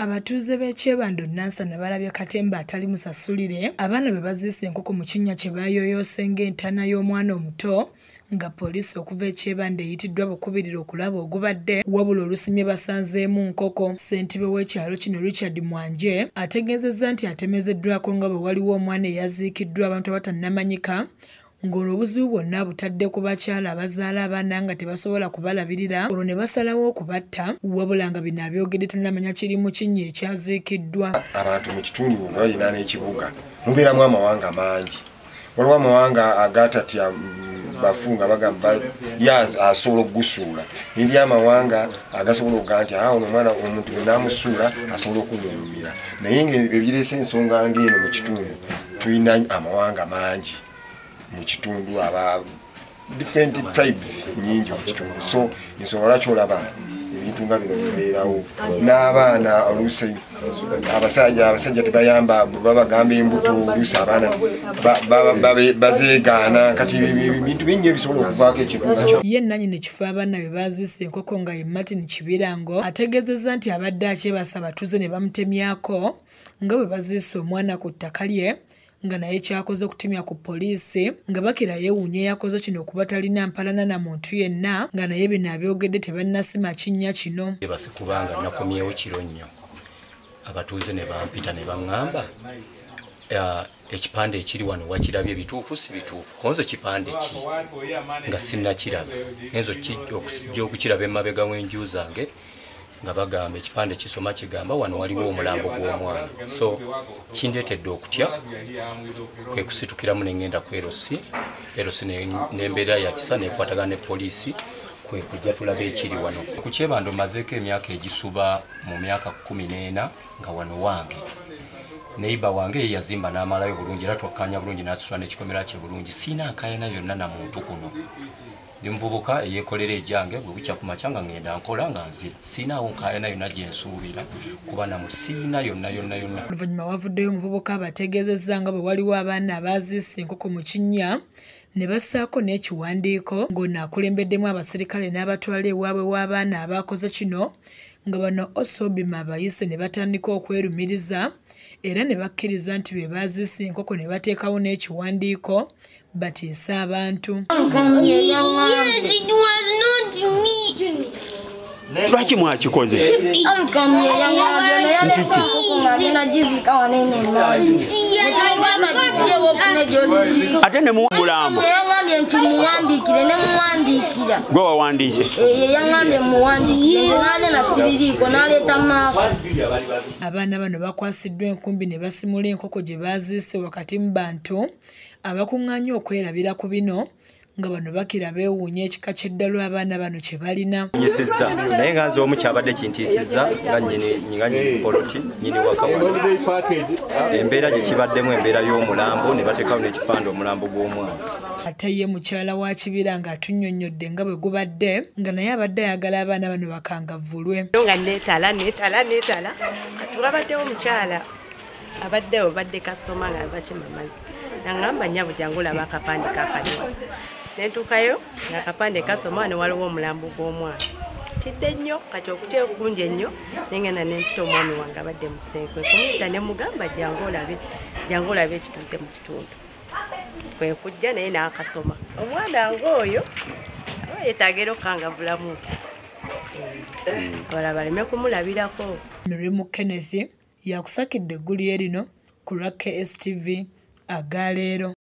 Abatuuze b'ekyebando Nansana balabye katemba atali musasulire abaana be baziise enkoko mu kinnya kye baayooyoose ng'entaana y'omwana omuto nga poliisi okuva ekyebando eyitiddwa bukubirira okulaba ogubadde wabula olusimye basanzeemu nkoko. Ssentebe w'ekyalo kino Richard Mwanje ategeezezza nti atemezeddwako nga bwe waliwo omwana eyaziikiddwa abantu abatannamanyika ng'olwo obuzibu bwonna butadde ku bakyala abazaala abaana nga tebasobola kubalabirira olwo ne basalawo okubatta wabula nga bino abyogedde tannamanya kiri mu kinnya ekyaziikiddwa. Abantu mu kitundu balina n'ekibuga mubeeramu amawanga mangi, waliwo amawanga agatatya bafunga bagamba asobola okugusuula, n'eri amawanga agasobola okugaa nti ono omwana omuntu bwe naamusuula asobola okunyumira. Naye ng'ebireese ensonga ng'eno mu kitundu tulina amawanga mangi mu kitundu aba different tribes nyingi mu kitundu, so ensonga lwaki olaba ebintu nga bino bibeerawo n'abaana oluusi abasajja tebayamba babagamba embuto oluusi abaana bazeegaana kati ebintu bingi ebisobola okuvaako ekitundu. Ye nannyini ekifo abaana be baziise enkoko nga ye Martin Kibirango ategeezezza nti abadde akyebasa abatuuze ne bamutemyako nga bwe baziise omwana ku ttaka lye nga naye kyakoze okutemya ku poliisi nga Bakira yeewuunya yakoze kino okuba talina mpalana na muntu yenna nga naye bino abyogedde tebannasima kinnya kino. Base kubanga nakomyewo kiro nnyo abatuuze ne bampita ne baŋŋamba ekipande ekiri wano wakirabye bituufu si bituufu, konzo kipande ki nga sinnakiraba enzo kijja okukiraba emabega w'enju zange nga bagamba ekipande kisoma kigamba wano waliwo omulambo gw'omwana, so kindeetedde okutya kwe kusitukiramu ne ngenda ku erosi n'embeera ya kisa nekwatagana ne poliisi kwe kujja tulabe ekiri wano. Ku Kyebando mazeeko emyaka egisuba mu myaka 14 nga wano wange neiba wange ye yazimba n'amalayo bulungi era twakkanya bulungi n'asula n'ekikomera kye bulungi, siina nkaayana yonna na muntu kuno. Ndi muvubuka eyeekolera ejjange bwe bukya ku makya nga ngenda nkola nga nzira, siinaawo nkaayana yonna gye nsuubira kuba namu siina yonna. Oluvannyuma wavuddeyo omuvubuka abategeezezza nga bwe waliwo abaana abaziise enkoko mu kinnya ne bassaako n'ekiwandiiko ng'ono akulembeddemu abaserikale n'abatwala ewaabwe w'abaana abaakoze kino nga bano Osobima abayise ne batandika okwerumiriza era ne bakkiriza nti be baziise enkoko ne bateekawo n'ekiwandiiko batiise abantu. Lwaki mwakikoze? Ate ne mulambo gwe wawandiise? Abaana bano bakwasiddwa enkumbi ne basimula enkoko gye baziise wakati mu bantu abakuŋŋaanye okwerabira ku bino nga bano Bakira beewuunya ekika ky'eddalo abaana bano kye balina. Nyisizza naye nga nze omu kyabadde kintiisizza nga nyini poloti nyini wakawa embeera gye kibaddemu embeera y'omulambo ne bateekawo n'ekipande omulambo gw'omwana. Ate ye mukyala wa Kibira atunnyonnyodde nga bwe gubadde nga naye abadde ayagala abaana bano bakangavvulwe. Nga neetala tulabaddewo omukyala abaddewo badde kasitoma nga bakima amazzi naŋŋamba nnyabo jangu laba akapande kakaliwa nentuukayo nga akapande kasoma ne waliwo omulambo gw'omwana. Tidde nnyo kati okutya okungi ennyo nengenda nempita omwami wange abadde mu Kisenkwe kumuyita ne mugamba jangu olabe ekituuse mu kitundu. Kwe kujja naye n'akasoma omwana ng'oyo aba yeetaagera okukangavulamu abalala baleme kumulabirako. Mirimu Kenneth yakusakidde eggulu lye lino ku lwa KSTV Agaleero.